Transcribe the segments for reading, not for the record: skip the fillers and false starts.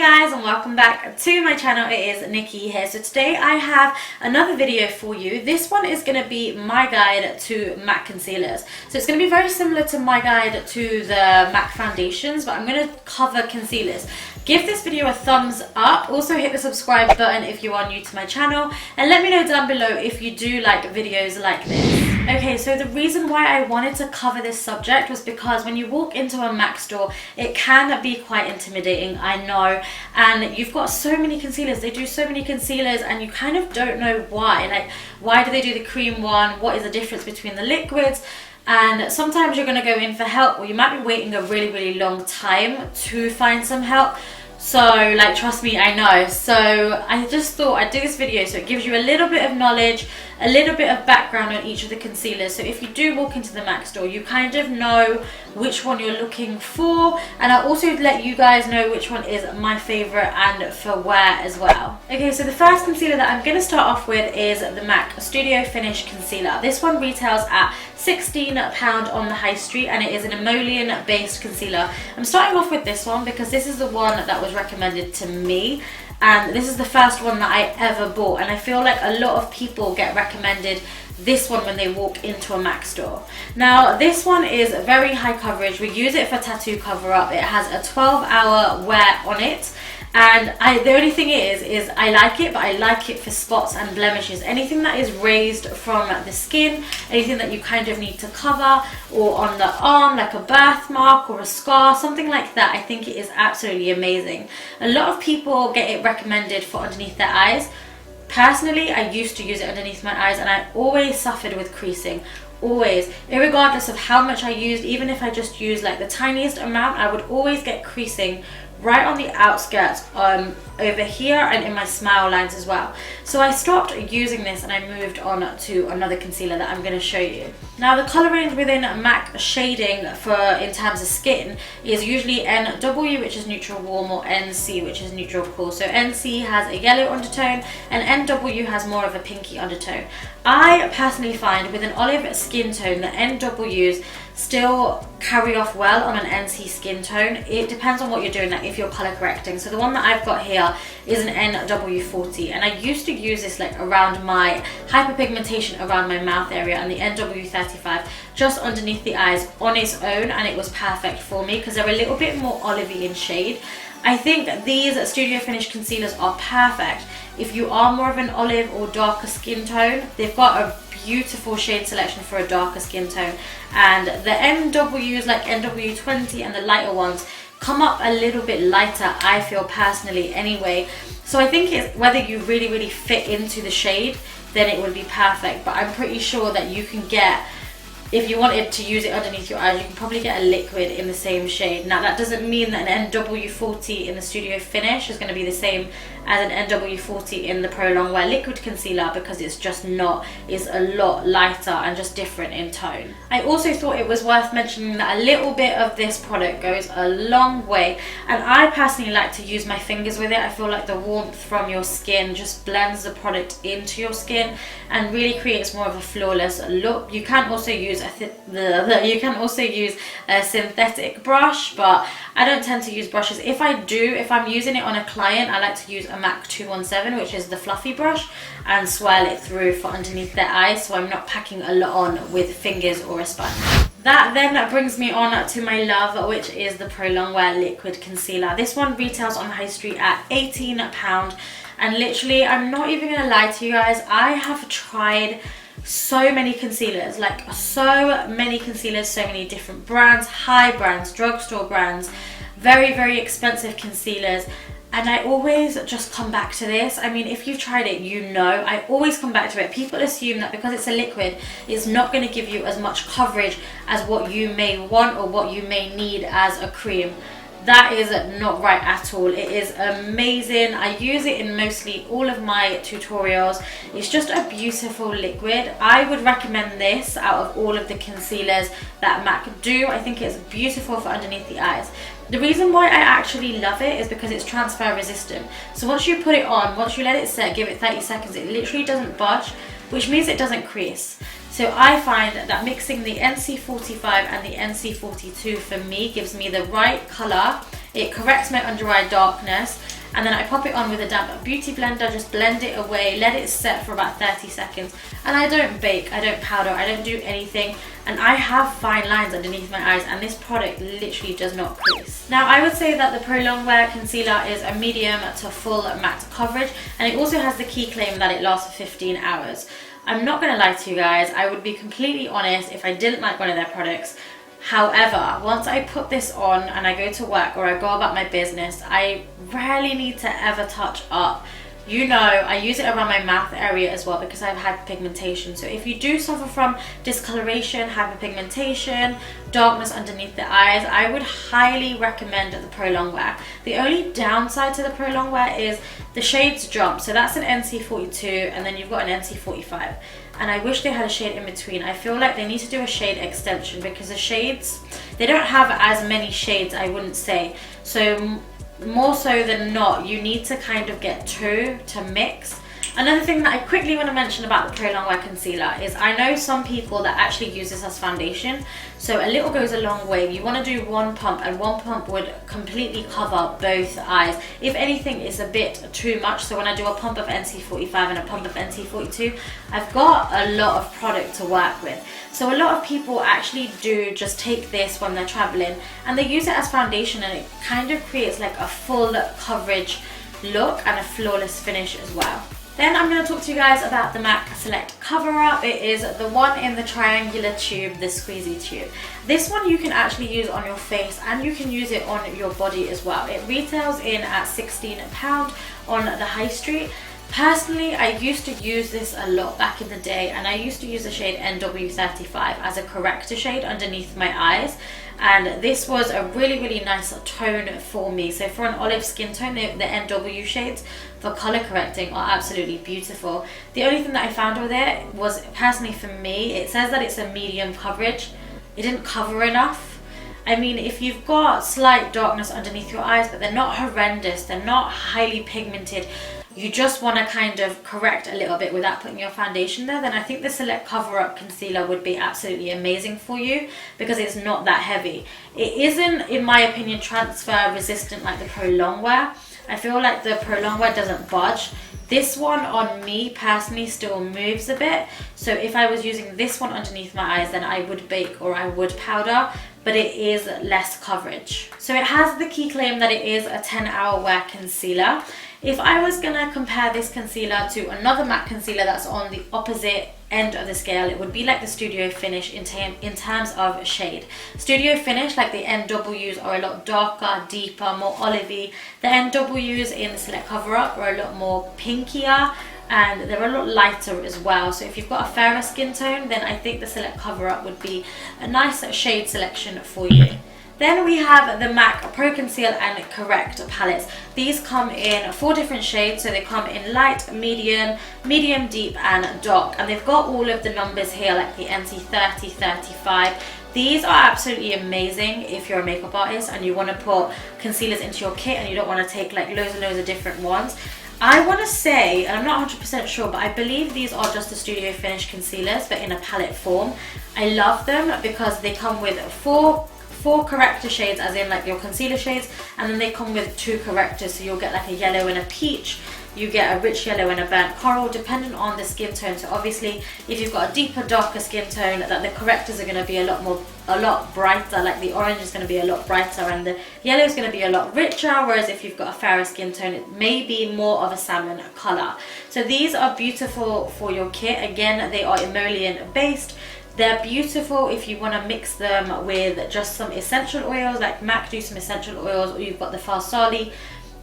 guys, and welcome back to my channel. It is Nikki here. So today I have another video for you. This one is going to be my guide to MAC concealers. So it's going to be very similar to my guide to the MAC foundations, but I'm going to cover concealers. Give this video a thumbs up. Also hit the subscribe button if you are new to my channel, and let me know down below if you do like videos like this. Okay, so the reason why I wanted to cover this subject was because when you walk into a MAC store, it can be quite intimidating, I know, and you've got so many concealers. They do so many concealers and you kind of don't know why. Like, why do they do the cream one? What is the difference between the liquids? And sometimes you're going to go in for help, or you might be waiting a really long time to find some help. So like, trust me, I know. So I just thought I'd do this video so it gives you a little bit of knowledge, a little bit of background on each of the concealers. So if you do walk into the MAC store, you kind of know which one you're looking for, and I'll also let you guys know which one is my favorite and for where as well. Okay, so the first concealer that I'm going to start off with is the MAC Studio Finish Concealer. This one retails at £16 on the high street, and it is an emollient based concealer. I'm starting off with this one because this is the one that was recommended to me, and this is the first one that I ever bought, and I feel like a lot of people get recommended this one when they walk into a MAC store. Now this one is very high coverage. We use it for tattoo cover up. It has a 12-hour wear on it, and the only thing is I like it, but I like it for spots and blemishes. Anything that is raised from the skin, anything that you kind of need to cover, or on the arm like a birthmark or a scar, something like that, I think it is absolutely amazing. A lot of people get it recommended for underneath their eyes. Personally, I used to use it underneath my eyes, and I always suffered with creasing. Always, irregardless of how much I used, even if I just used like the tiniest amount, I would always get creasing right on the outskirts, over here and in my smile lines as well. So I stopped using this and I moved on to another concealer that I'm going to show you. Now the colour range within MAC shading in terms of skin is usually NW, which is neutral warm, or NC, which is neutral cool. So NC has a yellow undertone and NW has more of a pinky undertone. I personally find with an olive skin tone the NWs still carry off well on an NC skin tone. It depends on what you're doing, like if you're color correcting. So the one that I've got here is an NW40, and I used to use this like around my hyperpigmentation around my mouth area, and the NW35 just underneath the eyes on its own, and it was perfect for me because they're a little bit more olivey in shade. I think these Studio Finish concealers are perfect if you are more of an olive or darker skin tone. They've got a beautiful shade selection for a darker skin tone, and the NWs like NW20 and the lighter ones come up a little bit lighter, I feel personally anyway. So I think it's whether you really fit into the shade, then it would be perfect. But I'm pretty sure that you can get, if you wanted to use it underneath your eyes, you can probably get a liquid in the same shade. Now that doesn't mean that an NW40 in the Studio Finish is going to be the same as an NW40 in the Pro Longwear Liquid Concealer, because it's just not. It's a lot lighter and just different in tone. I also thought it was worth mentioning that a little bit of this product goes a long way, and I personally like to use my fingers with it. I feel like the warmth from your skin just blends the product into your skin and really creates more of a flawless look. You can also use a synthetic brush, but I don't tend to use brushes. If I'm using it on a client, I like to use a MAC 217, which is the fluffy brush, and swirl it through for underneath their eyes, so I'm not packing a lot on with fingers or a sponge. That then brings me on to my love, which is the Pro Longwear Liquid Concealer. This one retails on the high street at £18, and literally, I'm not even gonna lie to you guys, I have tried so many concealers, like so many concealers, so many different brands, high brands, drugstore brands, very expensive concealers, and I always just come back to this. I mean, if you've tried it, you know, I always come back to it. People assume that because it's a liquid, it's not going to give you as much coverage as what you may want or what you may need as a cream. That is not right at all. It is amazing. I use it in mostly all of my tutorials. It's just a beautiful liquid. I would recommend this out of all of the concealers that MAC do. I think it's beautiful for underneath the eyes. The reason why I actually love it is because it's transfer resistant. So once you put it on, once you let it set, give it 30 seconds, it literally doesn't budge, which means it doesn't crease. So I find that mixing the NC45 and the NC42 for me gives me the right colour. It corrects my under eye darkness, and then I pop it on with a damp beauty blender, just blend it away, let it set for about 30 seconds. And I don't bake, I don't powder, I don't do anything, and I have fine lines underneath my eyes, and this product literally does not crease. Now I would say that the Pro Longwear Concealer is a medium to full matte coverage, and it also has the key claim that it lasts for 15 hours. I'm not going to lie to you guys, I would be completely honest if I didn't like one of their products. However, once I put this on and I go to work or I go about my business, I rarely need to ever touch up. You know, I use it around my mouth area as well because I've hyperpigmentation. So if you do suffer from discoloration, hyperpigmentation, darkness underneath the eyes, I would highly recommend the Pro Longwear. The only downside to the Pro Longwear is the shades jump. So that's an NC42 and then you've got an NC45. And I wish they had a shade in between. I feel like they need to do a shade extension because the shades, they don't have as many shades, I wouldn't say. So more so than not, you need to kind of get two to mix. Another thing that I quickly want to mention about the Pro Longwear Concealer is I know some people that actually use this as foundation. So a little goes a long way. You want to do one pump, and one pump would completely cover both eyes. If anything, it's a bit too much. So when I do a pump of NC45 and a pump of NC42, I've got a lot of product to work with. So a lot of people actually do just take this when they're traveling and they use it as foundation, and it kind of creates like a full coverage look and a flawless finish as well. Then I'm going to talk to you guys about the MAC Select Cover Up. It is the one in the triangular tube, the squeezy tube. This one you can actually use on your face and you can use it on your body as well. It retails in at £16 on the high street. Personally, I used to use this a lot back in the day, and I used to use the shade NW35 as a corrector shade underneath my eyes, and this was a really nice tone for me. So for an olive skin tone, the NW shades for color correcting are absolutely beautiful. The only thing that I found with it was, personally for me, it says that it's a medium coverage. It didn't cover enough. I mean, if you've got slight darkness underneath your eyes, but they're not horrendous, they're not highly pigmented, you just want to kind of correct a little bit without putting your foundation there, then I think the Select Cover Up Concealer would be absolutely amazing for you because it's not that heavy. It isn't, in my opinion, transfer resistant like the Pro Longwear. I feel like the Pro Longwear doesn't budge. This one on me personally still moves a bit. So if I was using this one underneath my eyes, then I would bake or I would powder, but it is less coverage. So it has the key claim that it is a 10-hour wear concealer. If I was gonna compare this concealer to another matte concealer that's on the opposite end of the scale, it would be like the Studio Finish in terms of shade. Studio Finish, like the NWs, are a lot darker, deeper, more olivey. The NWs in the Select Cover Up are a lot more pinkier, and they're a lot lighter as well. So if you've got a fairer skin tone, then I think the Select Cover Up would be a nice shade selection for you. Then we have the MAC Pro Conceal and Correct palettes. These come in 4 different shades, so they come in light, medium, medium deep and dark, and they've got all of the numbers here like the NC30, 35. These are absolutely amazing if you're a makeup artist and you want to put concealers into your kit and you don't want to take like loads and loads of different ones. I want to say, and I'm not 100% sure, but I believe these are just the Studio Finish concealers but in a palette form. I love them because they come with four corrector shades, as in like your concealer shades, and then they come with 2 correctors, so you'll get like a yellow and a peach, you get a rich yellow and a burnt coral depending on the skin tone. So obviously if you've got a deeper, darker skin tone, that the correctors are going to be a lot brighter, like the orange is going to be a lot brighter and the yellow is going to be a lot richer, whereas if you've got a fairer skin tone, it may be more of a salmon colour. So these are beautiful for your kit. Again, they are emollient based. They're beautiful if you want to mix them with just some essential oils, like MAC do some essential oils, or you've got the Farsali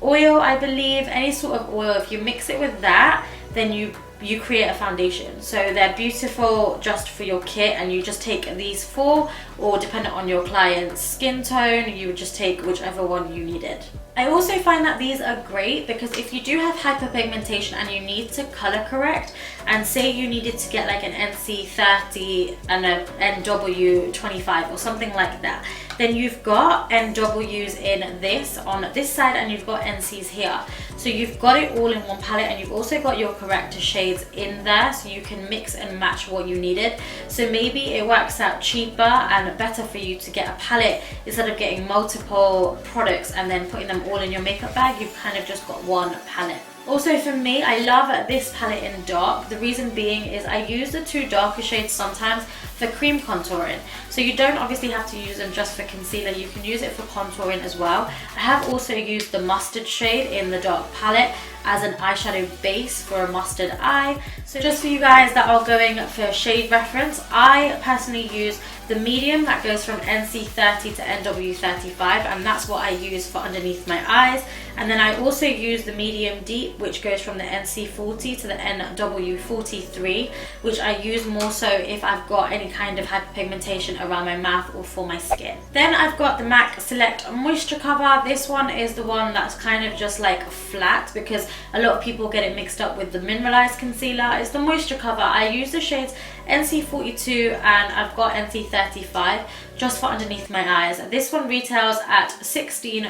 oil, I believe, any sort of oil. If you mix it with that, then you create a foundation. So they're beautiful just for your kit, and you just take these 4, or depending on your client's skin tone, you would just take whichever one you needed. I also find that these are great because if you do have hyperpigmentation and you need to color correct, and say you needed to get like an NC30 and an NW25 or something like that, then you've got NWs in this on this side and you've got NCs here. So you've got it all in one palette, and you've also got your corrector shades shades in there, so you can mix and match what you needed. So maybe it works out cheaper and better for you to get a palette instead of getting multiple products and then putting them all in your makeup bag. You've kind of just got one palette. Also for me, I love this palette in dark. The reason being is I use the two darker shades sometimes for cream contouring. So you don't obviously have to use them just for concealer, you can use it for contouring as well. I have also used the mustard shade in the dark palette as an eyeshadow base for a mustard eye. So just for you guys that are going for shade reference, I personally use the medium that goes from NC30 to NW35, and that's what I use for underneath my eyes. And then I also use the medium deep, which goes from the NC40 to the NW43, which I use more so if I've got any kind of hyperpigmentation around my mouth or for my skin. Then I've got the MAC Select Moisturecover. This one is the one that's kind of just like flat, because a lot of people get it mixed up with the Mineralize Concealer. It's the Moisturecover. I use the shades NC42 and I've got NC35 just for underneath my eyes. This one retails at £16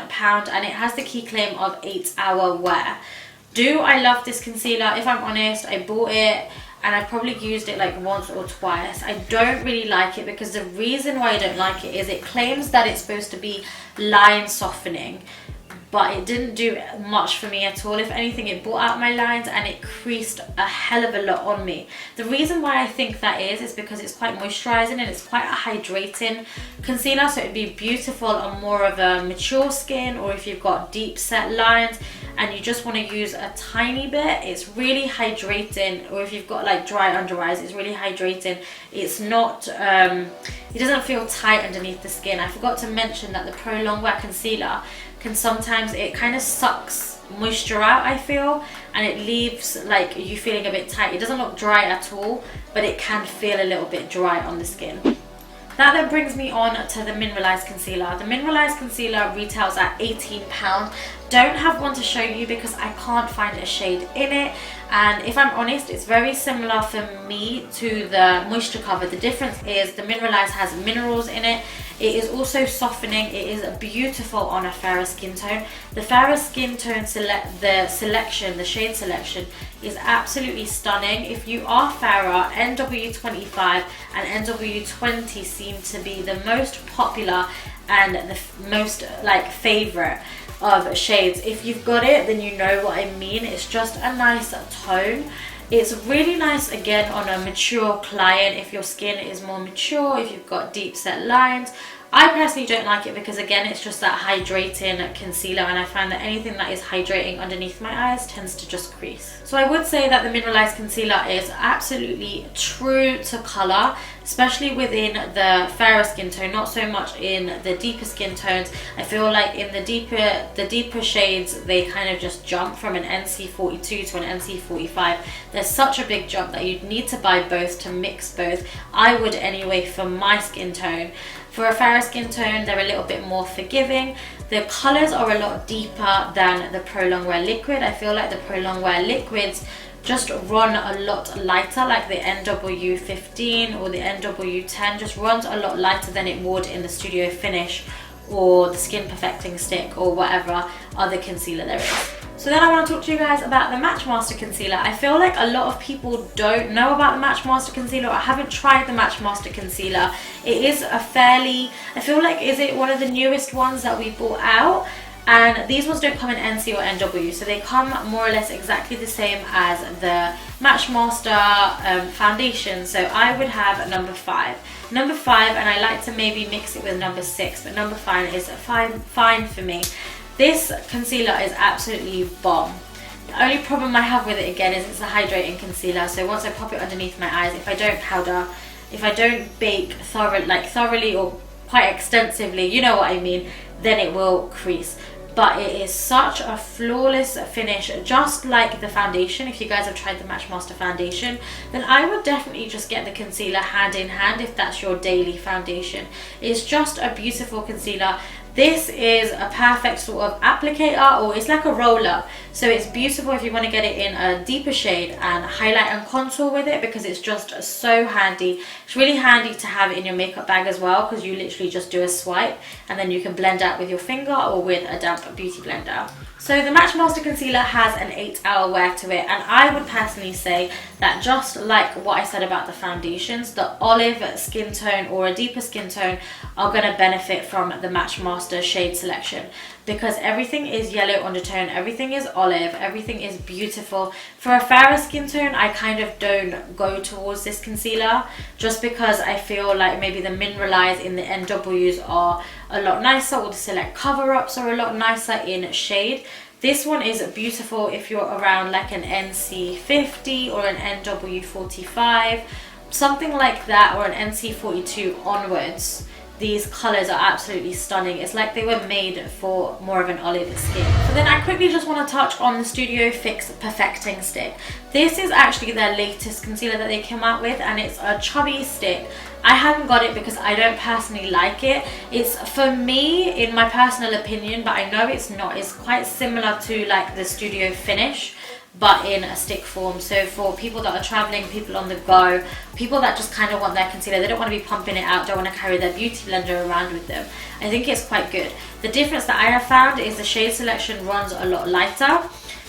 and it has the key claim of 8-hour wear. Do I love this concealer? If I'm honest, I bought it and I probably used it like once or twice. I don't really like it because the reason why I don't like it is it claims that it's supposed to be line softening, but it didn't do much for me at all. If anything, it brought out my lines and it creased a hell of a lot on me. The reason why I think that is because it's quite moisturizing and it's quite a hydrating concealer, so it'd be beautiful on more of a mature skin, or if you've got deep set lines and you just want to use a tiny bit. It's really hydrating, or if you've got like dry under eyes, it's really hydrating. It's not, it doesn't feel tight underneath the skin. I forgot to mention that the Pro Longwear Concealer can sometimes, it kind of sucks moisture out, I feel, and it leaves like you feeling a bit tight. It doesn't look dry at all, but it can feel a little bit dry on the skin. That then brings me on to the Mineralize Concealer. The Mineralize Concealer retails at £18. Don't have one to show you because I can't find a shade in it, and if I'm honest, it's very similar for me to the Moisturecover. The difference is the Mineralize has minerals in it. It is also softening. It is beautiful on a fairer skin tone. The fairer skin tone the shade selection is absolutely stunning. If you are fairer, NW25 and NW20 seem to be the most popular and the most like favorite of shades. If you've got it, then you know what I mean. It's just a nice tone. It's really nice again on a mature client if your skin is more mature, if you've got deep set lines. I personally don't like it because again, it's just that hydrating concealer, and I find that anything that is hydrating underneath my eyes tends to just crease. So I would say that the Mineralized Concealer is absolutely true to colour, especially within the fairer skin tone, not so much in the deeper skin tones. I feel like in the deeper shades, they kind of just jump from an NC42 to an NC45. There's such a big jump that you'd need to buy both to mix both. I would anyway for my skin tone. For a fairer skin tone, they're a little bit more forgiving. The colours are a lot deeper than the Pro Longwear Liquid. I feel like the Pro Longwear Liquids just run a lot lighter, like the NW15 or the NW10 just runs a lot lighter than it would in the Studio Finish or the Skin Perfecting Stick or whatever other concealer there is. So then I want to talk to you guys about the Matchmaster Concealer. I feel like a lot of people don't know about the Matchmaster Concealer or haven't tried the Matchmaster Concealer. It is a fairly, I feel like, is it one of the newest ones that we bought out? And these ones don't come in NC or NW, so they come more or less exactly the same as the Matchmaster foundation. So I would have number 5. Number 5, and I like to maybe mix it with number 6, but number 5 is fine for me. This concealer is absolutely bomb. The only problem I have with it again is it's a hydrating concealer, so once I pop it underneath my eyes, if I don't powder, if I don't bake thoroughly or quite extensively, you know what I mean, then it will crease. But it is such a flawless finish, just like the foundation. If you guys have tried the Matchmaster foundation, then I would definitely just get the concealer hand in hand if that's your daily foundation. It's just a beautiful concealer. This is a perfect sort of applicator, or it's like a roller. So it's beautiful if you want to get it in a deeper shade and highlight and contour with it, because it's just so handy. It's really handy to have it in your makeup bag as well, because you literally just do a swipe and then you can blend out with your finger or with a damp beauty blender. So the Matchmaster Concealer has an 8-hour wear to it, and I would personally say that just like what I said about the foundations, the olive skin tone or a deeper skin tone are going to benefit from the Matchmaster shade selection, because everything is yellow undertone, everything is olive, everything is beautiful. For a fairer skin tone, I kind of don't go towards this concealer, just because I feel like maybe the Mineralize in the NWs are a lot nicer, or the Select cover-ups are a lot nicer in shade. This one is beautiful if you're around like an NC50 or an NW45, something like that, or an NC42 onwards. These colours are absolutely stunning. It's like they were made for more of an olive skin. So then I quickly just want to touch on the Studio Fix Perfecting Stick. This is actually their latest concealer that they came out with, and it's a chubby stick. I haven't got it because I don't personally like it. It's, for me, in my personal opinion, but I know it's not, it's quite similar to like the Studio Finish, but in a stick form. So for people that are traveling, people on the go, people that just kind of want their concealer, they don't want to be pumping it out, don't want to carry their beauty blender around with them, I think it's quite good. The difference that I have found is the shade selection runs a lot lighter,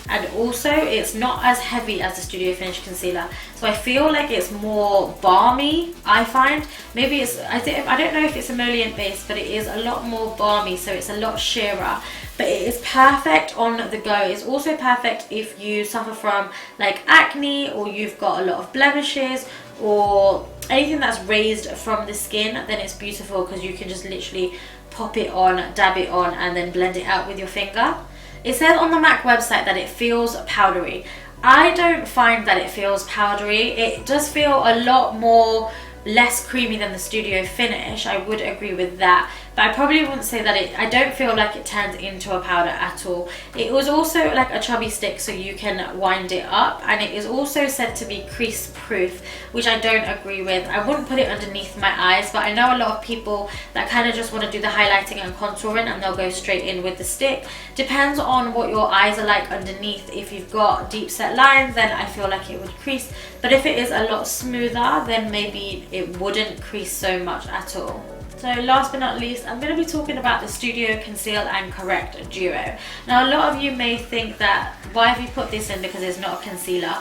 and also it's not as heavy as the Studio Finish concealer, so I feel like it's more balmy. I find maybe it's, I don't know if it's emollient based, but it is a lot more balmy, so it's a lot sheerer. But it is perfect on the go. It's also perfect if you suffer from like acne, or you've got a lot of blemishes, or anything that's raised from the skin. Then it's beautiful because you can just literally pop it on, dab it on, and then blend it out with your finger. It says on the MAC website that it feels powdery. I don't find that it feels powdery. It does feel a lot more less creamy than the Studio Finish. I would agree with that, but I probably wouldn't say that I don't feel like it turns into a powder at all. It was also like a chubby stick, so you can wind it up, and it is also said to be crease proof, which I don't agree with. I wouldn't put it underneath my eyes, but I know a lot of people that kind of just want to do the highlighting and contouring, and they'll go straight in with the stick. Depends on what your eyes are like underneath. If you've got deep set lines, then I feel like it would crease, but if it is a lot smoother, then maybe it wouldn't crease so much at all. So last but not least, I'm going to be talking about the Studio Conceal and Correct Duo. Now a lot of you may think that, why have you put this in because it's not a concealer?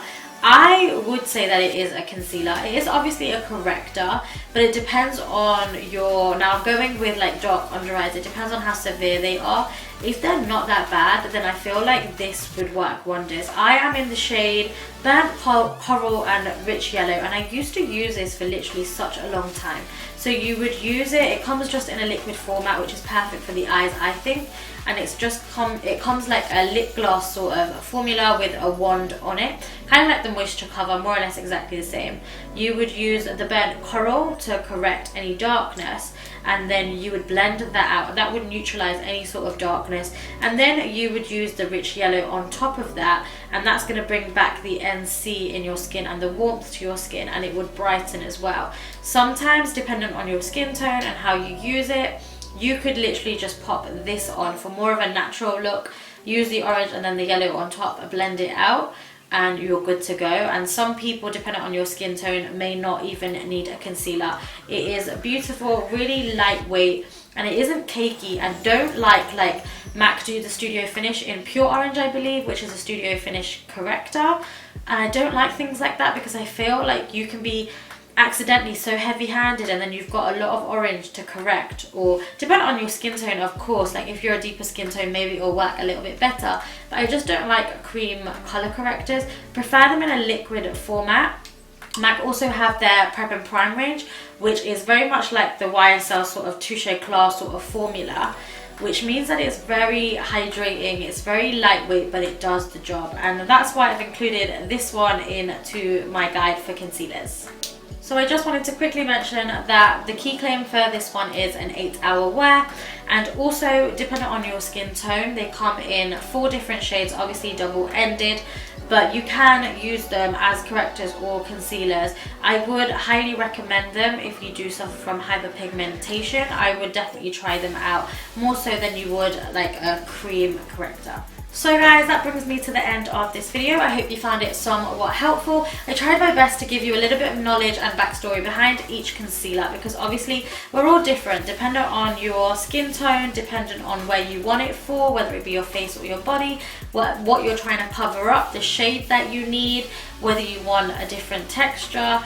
I would say that it is a concealer. It is obviously a corrector, but it depends on your, now going with like dark under eyes, it depends on how severe they are. If they're not that bad, then I feel like this would work wonders. I am in the shade Burnt Coral and Rich Yellow, and I used to use this for literally such a long time. So you would use it, it comes just in a liquid format, which is perfect for the eyes, I think. And it's just it comes like a lip gloss sort of formula with a wand on it, kind of like the Moisturecover, more or less exactly the same. You would use the Burnt Coral to correct any darkness, and then you would blend that out. That would neutralize any sort of darkness, and then you would use the Rich Yellow on top of that, and that's going to bring back the NC in your skin and the warmth to your skin, and it would brighten as well. Sometimes, depending on your skin tone and how you use it, you could literally just pop this on for more of a natural look, use the orange and then the yellow on top, blend it out, and you're good to go. And some people, depending on your skin tone, may not even need a concealer. It is beautiful, really lightweight, and it isn't cakey. And don't like MAC do the Studio Finish in Pure Orange, I believe, which is a Studio Finish corrector. And I don't like things like that because I feel like you can be accidentally so heavy-handed and then you've got a lot of orange to correct, or depending on your skin tone, of course. Like if you're a deeper skin tone, maybe it'll work a little bit better, but I just don't like cream color correctors. Prefer them in a liquid format. MAC also have their Prep and Prime range, which is very much like the YSL sort of Touche Éclat sort of formula, which means that it's very hydrating, it's very lightweight, but it does the job. And that's why I've included this one into my guide for concealers. So I just wanted to quickly mention that the key claim for this one is an 8-hour wear, and also depending on your skin tone, they come in 4 different shades, obviously double-ended, but you can use them as correctors or concealers. I would highly recommend them if you do suffer from hyperpigmentation. I would definitely try them out, more so than you would like a cream corrector. So guys, that brings me to the end of this video. I hope you found it somewhat helpful. I tried my best to give you a little bit of knowledge and backstory behind each concealer, because obviously we're all different dependent on your skin tone, dependent on where you want it for, whether it be your face or your body, what you're trying to cover up, the shade that you need, whether you want a different texture.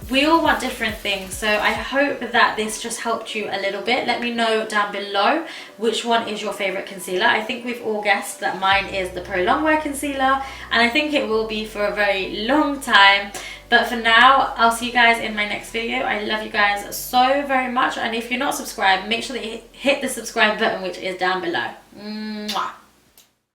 We all want different things, so I hope that this just helped you a little bit. Let me know down below which one is your favorite concealer. I think we've all guessed that mine is the Pro Longwear Concealer, and I think it will be for a very long time. But for now, I'll see you guys in my next video. I love you guys so very much, and if you're not subscribed, make sure that you hit the subscribe button, which is down below. Mwah.